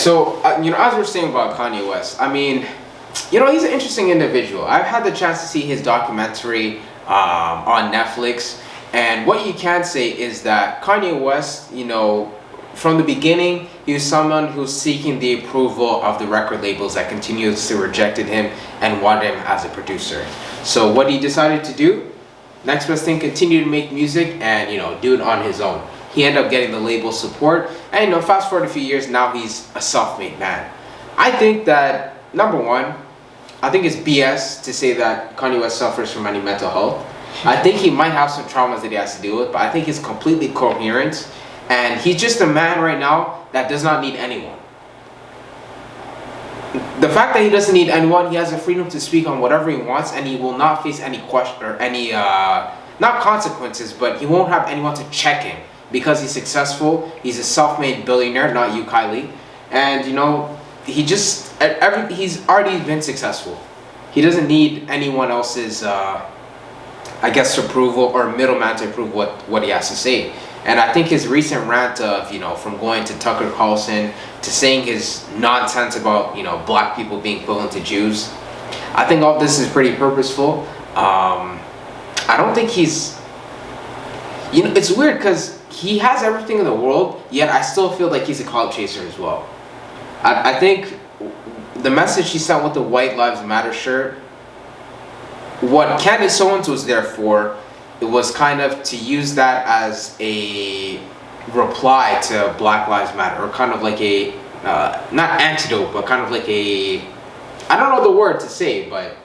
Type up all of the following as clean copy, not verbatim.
So, as we're saying about Kanye West, I mean, he's an interesting individual. I've had the chance to see his documentary on Netflix, and what you can say is that Kanye West, from the beginning, he was someone who was seeking the approval of the record labels that continuously rejected him and wanted him as a producer. So what he decided to do, next best thing, continue to make music and, do it on his own. He ended up getting the label support, and fast forward a few years, now he's a self-made man. I think that, number one, I think it's BS to say that Kanye West suffers from any mental health. I think he might have some traumas that he has to deal with, but I think he's completely coherent, and he's just a man right now that does not need anyone. The fact that he doesn't need anyone, he has the freedom to speak on whatever he wants, and he will not face any question or any, not consequences, but he won't have anyone to check him because he's successful. He's a self-made billionaire, not you, Kylie, and he's already been successful. He doesn't need anyone else's, approval or middleman to approve what he has to say. And I think his recent rant of, from going to Tucker Carlson to saying his nonsense about, black people being equivalent to Jews, I think all this is pretty purposeful. I don't think he's, it's weird because he has everything in the world, yet I still feel like he's a clout chaser as well. I think the message he sent with the White Lives Matter shirt, what Candace Owens was there for, it was kind of to use that as a reply to Black Lives Matter, or kind of like a, not antidote, but kind of like a, I don't know the word to say, but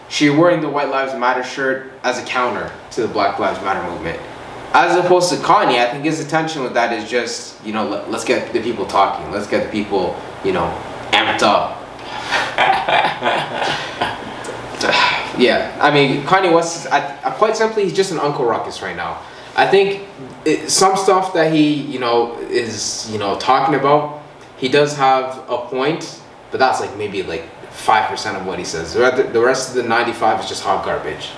she wearing the White Lives Matter shirt as a counter to the Black Lives Matter movement. As opposed to Kanye, I think his intention with that is just, let's get the people talking. Let's get the people, amped up. Yeah, I mean, Kanye West, quite simply, he's just an Uncle Ruckus right now. I think some stuff that he, is, talking about, he does have a point, but that's like maybe like 5% of what he says. The rest of the 95 is just hot garbage.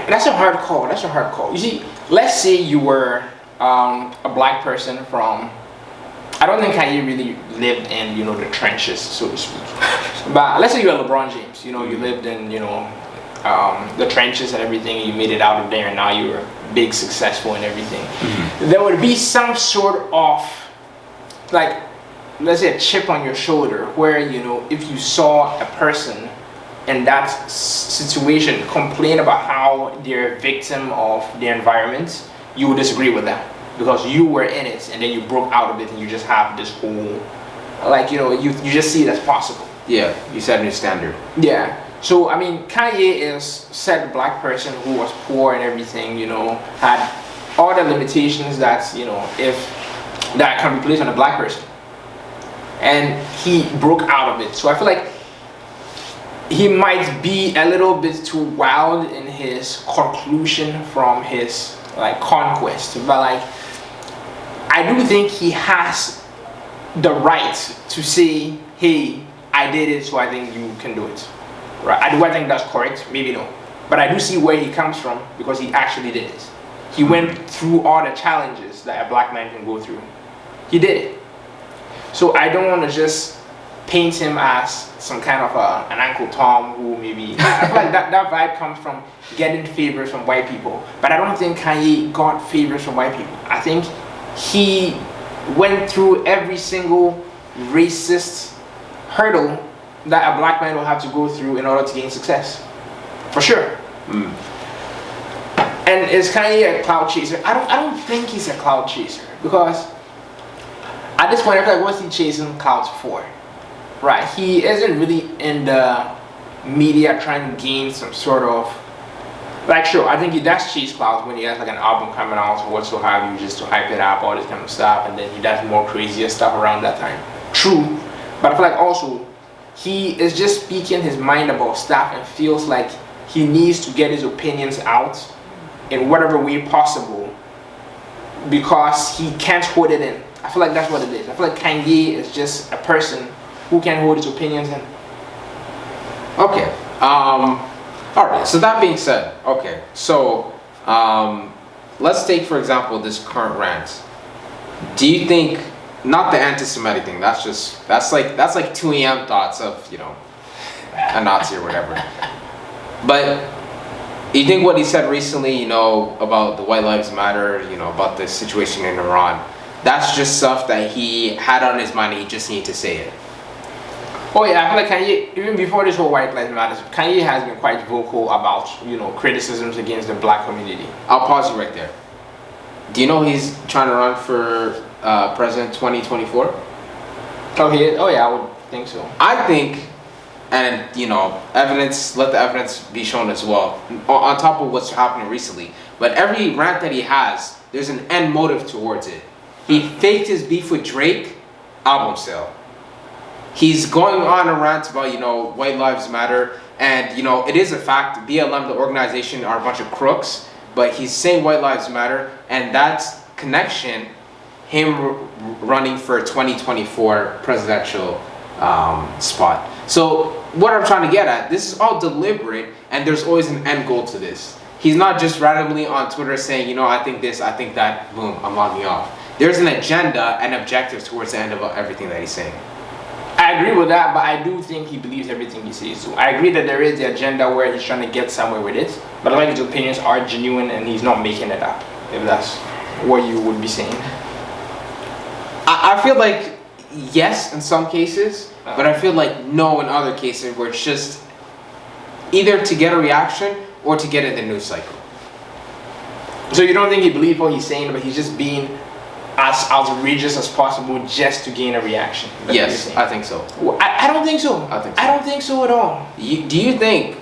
That's a hard call. You see, let's say you were a black person from, I don't think Kanye really lived in, the trenches, so to speak. But let's say you're LeBron James, you lived in, the trenches and everything, and you made it out of there, and now you're big, successful and everything. Mm-hmm. There would be some sort of, like, let's say a chip on your shoulder, where, if you saw a person in that situation complain about how they're a victim of their environment, you would disagree with that. Because you were in it, and then you broke out of it, and you just have this whole, like, you just see it as possible. Yeah, you set a new standard. Yeah. So, I mean, Kanye is said a black person who was poor and everything, had all the limitations that, that can be placed on a black person. And he broke out of it. So I feel like he might be a little bit too wild in his conclusion from his, conquest. But, I do think he has the right to say, hey, I did it, so I think you can do it. Right? Do I think that's correct? Maybe no. But I do see where he comes from because he actually did it. He went through all the challenges that a black man can go through. He did it. So I don't want to just paint him as some kind of an Uncle Tom who maybe, I feel like that vibe comes from getting favors from white people. But I don't think Kanye got favors from white people. I think he went through every single racist hurdle that a black man will have to go through in order to gain success. For sure. Mm. And is Kanye a cloud chaser? I don't think he's a cloud chaser, because at this point I feel like what's he chasing clouds for? Right. He isn't really in the media trying to gain some sort of, sure, I think he does chase clouds when he has an album coming out or whatsoever, just to hype it up, all this kind of stuff, and then he does more crazier stuff around that time. True. But I feel like also he is just speaking his mind about stuff and feels like he needs to get his opinions out in whatever way possible because he can't hold it in. I feel like that's what it is. I feel like Kanye is just a person who can hold his opinions in. Okay. All right. So that being said, okay. So let's take for example this current rant. Do you think, not the anti-Semitic thing? That's like 2 a.m. thoughts of a Nazi or whatever. But you think what he said recently, about the White Lives Matter, about the situation in Iran, that's just stuff that he had on his mind and he just needed to say it? Oh yeah, I feel like Kanye, even before this whole White Lives Matter, Kanye has been quite vocal about, criticisms against the black community. I'll pause you right there. Do you know he's trying to run for president 2024? Oh yeah, I would think so. I think, and evidence, let the evidence be shown as well, on top of what's happening recently. But every rant that he has, there's an end motive towards it. He faked his beef with Drake, album sale. He's going on a rant about, White Lives Matter. And, it is a fact, BLM, the organization, are a bunch of crooks. But he's saying White Lives Matter. And that's connection, him running for a 2024 presidential spot. So what I'm trying to get at, this is all deliberate. And there's always an end goal to this. He's not just randomly on Twitter saying, I think this, I think that, boom, I'm logging off. There's an agenda and objective towards the end of everything that he's saying. I agree with that, but I do think he believes everything he says. So I agree that there is the agenda where he's trying to get somewhere with it, but I think his opinions are genuine and he's not making it up, if that's what you would be saying. I feel like yes in some cases, but I feel like no in other cases where it's just either to get a reaction or to get in the news cycle. So you don't think he believes what he's saying, but he's just being as outrageous as possible just to gain a reaction? Yes, I think so. Well, I don't think so. I don't think so at all. Do you think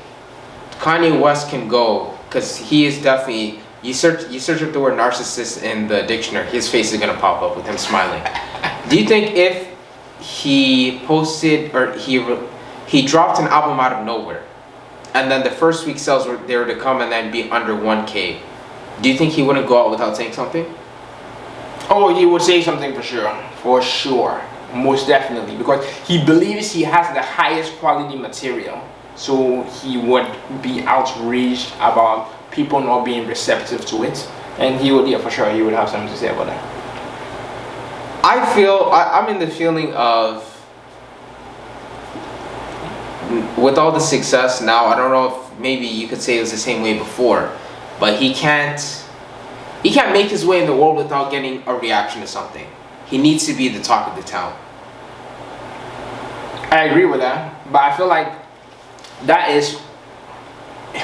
Kanye West can go, because he is definitely, you search up the word narcissist in the dictionary, his face is going to pop up with him smiling. Do you think if he posted, or he dropped an album out of nowhere, and then the first week sales were to come and then be under 1K, do you think he wouldn't go out without saying something? Oh, he would say something for sure, most definitely, because he believes he has the highest quality material, so he would be outraged about people not being receptive to it, and he would, yeah, for sure, he would have something to say about that. I'm in the feeling of, with all the success now, I don't know if maybe you could say it was the same way before, but he can't make his way in the world without getting a reaction to something. He needs to be the talk of the town. I agree with that, but I feel like that is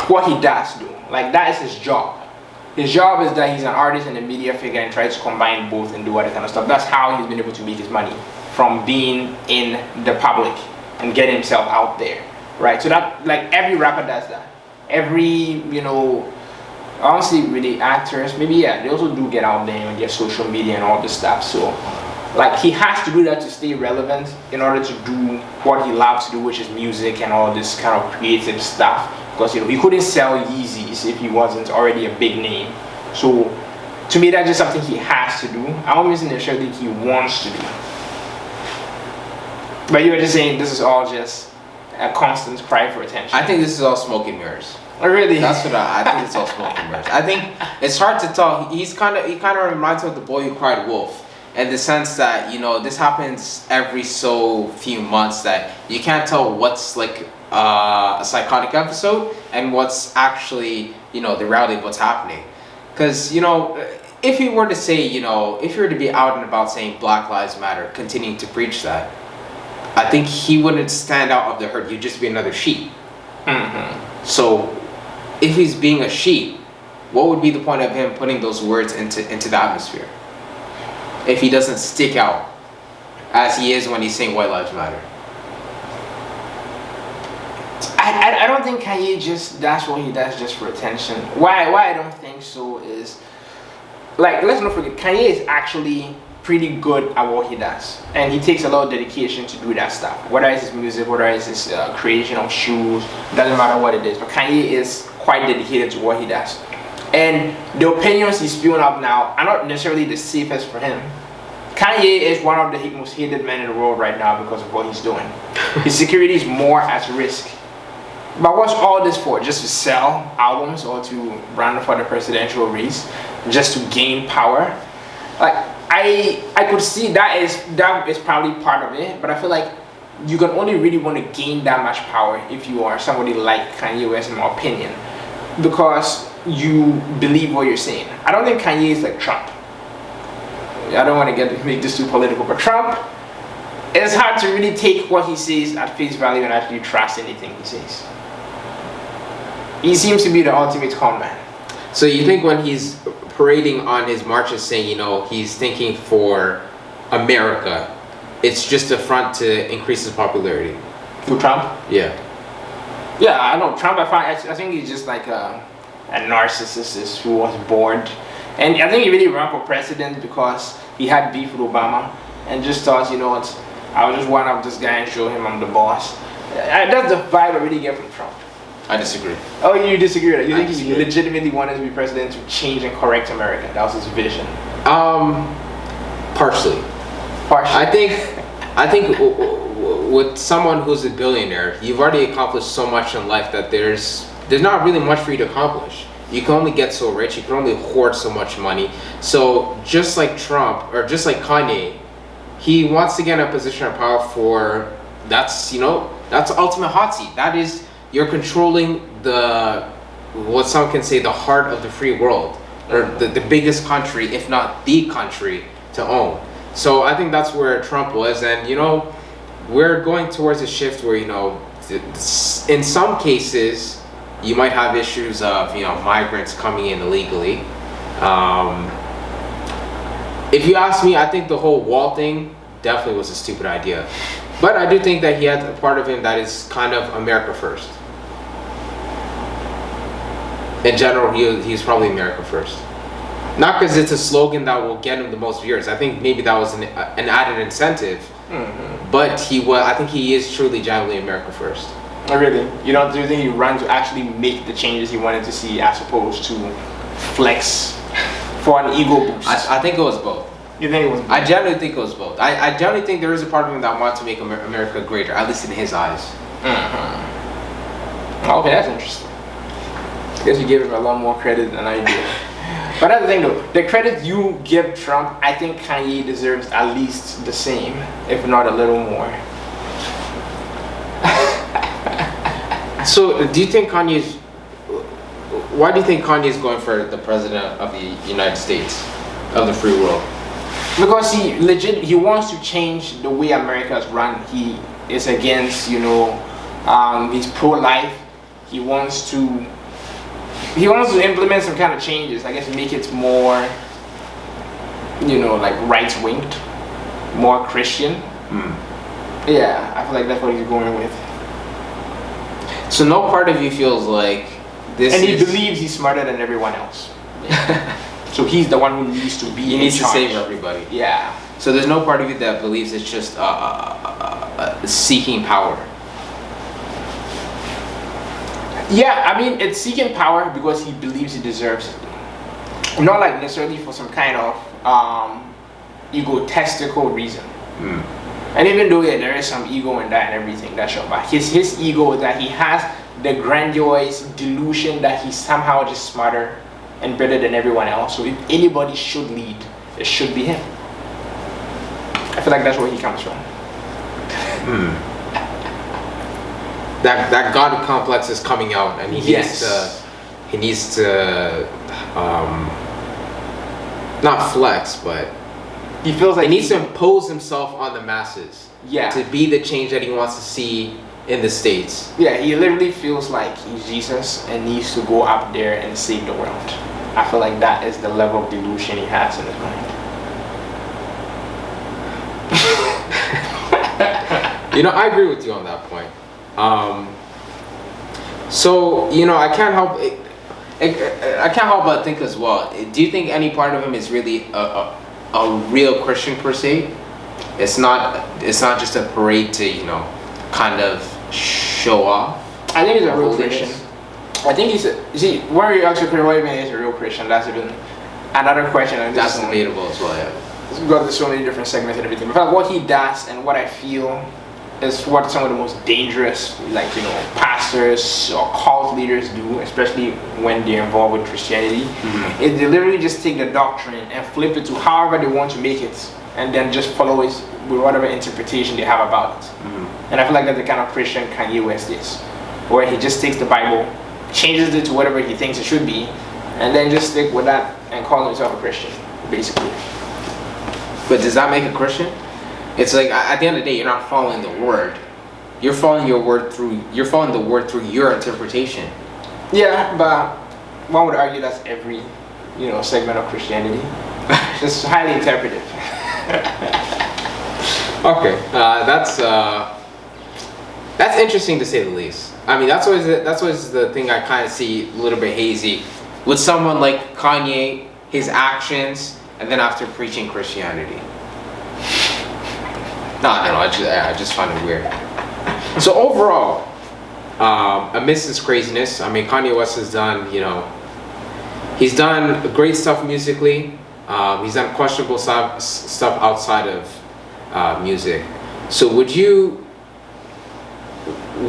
what he does do. Like, that is his job. His job is that he's an artist and a media figure and tries to combine both and do other kind of stuff. That's how he's been able to make his money, from being in the public and getting himself out there, right? So that, like, every rapper does that. Every, honestly, really actors, maybe, yeah, they also do get out there and get social media and all this stuff. So, like, he has to do that to stay relevant in order to do what he loves to do, which is music and all this kind of creative stuff. Because, he couldn't sell Yeezys if he wasn't already a big name. So, to me, that's just something he has to do. I don't necessarily think he wants to do. But you were just saying this is all just a constant cry for attention. I think this is all smoke and mirrors. Oh, really? That's what I think. It's all smoke and mirrors. I think it's hard to tell. He kind of reminds me of the boy who cried wolf, in the sense that this happens every so few months, that you can't tell what's like a psychotic episode and what's actually the reality of what's happening. Because if he were to say if you were to be out and about saying Black Lives Matter, continuing to preach that, I think he wouldn't stand out of the herd. You'd just be another sheep. Mm-hmm. So if he's being a sheep, what would be the point of him putting those words into the atmosphere if he doesn't stick out as he is when he's saying White Lives Matter? I don't think Kanye that's what he does just for attention. Why I don't think so is, like, let's not forget, Kanye is actually pretty good at what he does, and he takes a lot of dedication to do that stuff, whether it's his music, whether it's his creation of shoes, doesn't matter what it is, but Kanye is quite dedicated to what he does. And the opinions he's spewing up now are not necessarily the safest for him. Kanye is one of the most hated men in the world right now because of what he's doing. His security is more at risk But what's all this for? Just to sell albums or to run for the presidential race, just to gain power? Like I could see that is probably part of it, but I feel like you can only really want to gain that much power if you are somebody like Kanye West, in my opinion, because you believe what you're saying. I don't think Kanye is like Trump. I don't want to make this too political, but Trump, it's hard to really take what he says at face value and actually trust anything he says. He seems to be the ultimate con man. So you think when he's parading on his marches saying, you know, he's thinking for America, it's just a front to increase his popularity? For Trump? Yeah. Yeah, I know Trump. I think he's just like a narcissist who was bored, and I think he really ran for president because he had beef with Obama and just thought, you know what, I'll just one up this guy and show him I'm the boss. That's the vibe I really get from Trump. I disagree. Oh, you disagree with that? You think he legitimately wanted to be president to change and correct America? That was his vision. Partially. I think with someone who's a billionaire, you've already accomplished so much in life that there's not really much for you to accomplish. You can only get so rich. You can only hoard so much money. So just like Trump or just like Kanye, he wants to get in a position of power for that's ultimate hot seat. That is, you're controlling what some can say the heart of the free world, or the biggest country, if not the country, to own. So I think that's where Trump was, and we're going towards a shift where in some cases you might have issues of migrants coming in illegally. If you ask me, I think the whole wall thing definitely was a stupid idea, but I do think that he had a part of him that is kind of America first. In general, he's probably America first. Not because it's a slogan that will get him the most viewers. I think maybe that was an added incentive. Mm-hmm. But I think he is truly genuinely America first. Oh, really? Do you think he ran to actually make the changes he wanted to see as opposed to flex for an ego boost? I think it was both. You think it was both? I genuinely think it was both. I genuinely think there is a part of him that wanted to make America greater, at least in his eyes. Mm-hmm. Okay, that's interesting. I guess you gave him a lot more credit than I did. But that's the thing though, the credit you give Trump, I think Kanye deserves at least the same, if not a little more. So, why do you think Kanye's going for the president of the United States, of the free world? Because he wants to change the way America is run. He is against, he's pro-life. He wants to implement some kind of changes, I guess, make it more, like right-winged, more Christian. Yeah, I feel like that's what he's going with. So no part of you feels like this and he believes he's smarter than everyone else. So he's the one who needs to be He needs to save everybody. Yeah. So there's no part of you that believes it's just seeking power. Yeah, I mean, it's seeking power because he believes he deserves it. Not like necessarily for some kind of egotistical reason. And even though there is some ego in that and everything, that's sure. But his ego is that he has the grandiose delusion that he's somehow just smarter and better than everyone else. So if anybody should lead, it should be him. I feel like that's where he comes from. That God complex is coming out, and he needs to not flex, but he feels like he needs to impose himself on the masses. Yeah. To be the change that he wants to see in the States. Yeah, he literally feels like he's Jesus and needs to go up there and save the world. I feel like that is the level of delusion he has in his mind. I agree with you on that point. So I can't help but think as well. Do you think any part of him is really a real Christian per se? It's not just a parade to kind of show off. I think he's a real Christian. I think where you actually what even is a real Christian? That's even another question. And that's debatable as well. Yeah. We've got so many different segments and everything. But what he does and what I feel is what some of the most dangerous, pastors pastors or cult leaders do, especially when they're involved with Christianity, is they literally just take the doctrine and flip it to however they want to make it, and then just follow it with whatever interpretation they have about it. And I feel like that's the kind of Christian Kanye West is, where he just takes the Bible, changes it to whatever he thinks it should be, and then just stick with that and call himself a Christian, basically. But does that make a Christian? It's like at the end of the day, you're not following the word. You're following the word through your interpretation. Yeah, but one would argue that's every, segment of Christianity. It's just highly interpretive. Okay, that's interesting to say the least. I mean, that's always the thing I kind of see a little bit hazy with someone like Kanye, his actions, and then after preaching Christianity. No, I just find it weird. So overall, amidst this craziness, I mean, Kanye West has done, he's done great stuff musically. He's done questionable stuff outside of music. So would you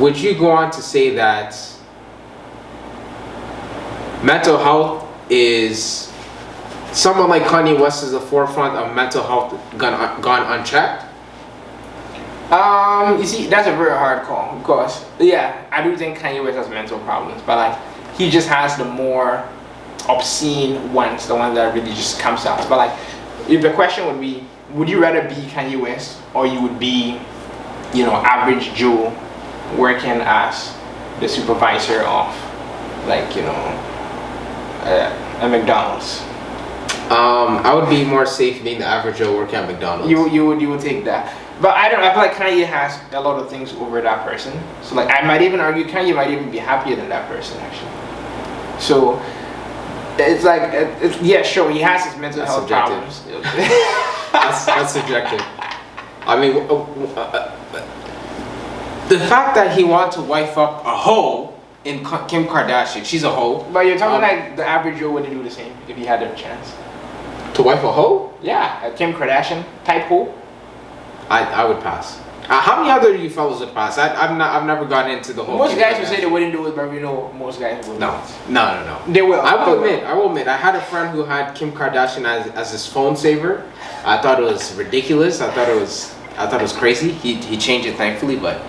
go on to say that mental health is, someone like Kanye West is the forefront of mental health gone unchecked? You see, that's a very hard call because, yeah, I do think Kanye West has mental problems, but like, he just has the more obscene ones, the ones that really just comes out. But like, if the question would be, would you rather be Kanye West or you would be, average Joe working as the supervisor of, like, a McDonald's? I would be more safe being the average Joe working at McDonald's. You would take that. But I feel like Kanye has a lot of things over that person. So like, I might even argue Kanye might even be happier than that person actually. So it's like, yeah, sure, he has his mental health problems. That's subjective. I mean, the fact that he wanted to wife up a hoe in Kim Kardashian, she's a hoe. But you're talking like the average Joe wouldn't do the same if he had the chance. To wife a hoe? Yeah, a Kim Kardashian type hoe. I would pass. How many other you fellows would pass? I've never gotten into the whole. Most guys would say they wouldn't do it, but most guys would. No. They will. I will admit. I had a friend who had Kim Kardashian as his phone saver. I thought it was ridiculous. I thought it was crazy. He changed it thankfully, but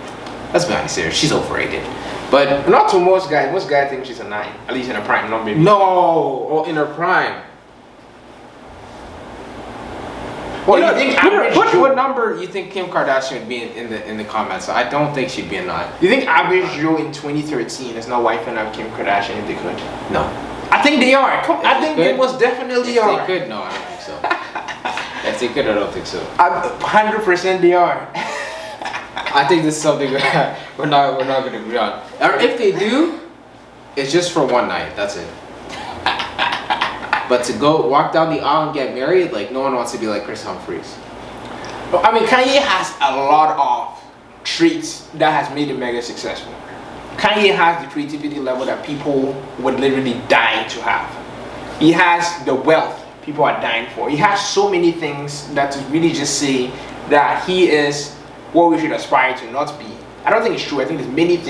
let's be honest here, she's overrated. But not to most guys. Most guys think she's a 9, at least in her prime, not maybe. No, in her prime. Well, what number you think Kim Kardashian would be in the comments? I don't think she'd be a 9. You think average Joe in 2013 is not wifing up Kim Kardashian if they could? No. I think they are. I think they most definitely are. If they could, no, I don't think so. If they could, I don't think so. 100% they are. I think this is something we're not going to agree on. Or if they do, it's just for one night. That's it. But to go walk down the aisle and get married, like, no one wants to be like Chris Humphries. I mean, Kanye has a lot of traits that has made him mega successful. Kanye has the creativity level that people would literally die to have. He has the wealth people are dying for. He has so many things that to really just say that he is what we should aspire to not be. I don't think it's true. I think there's many things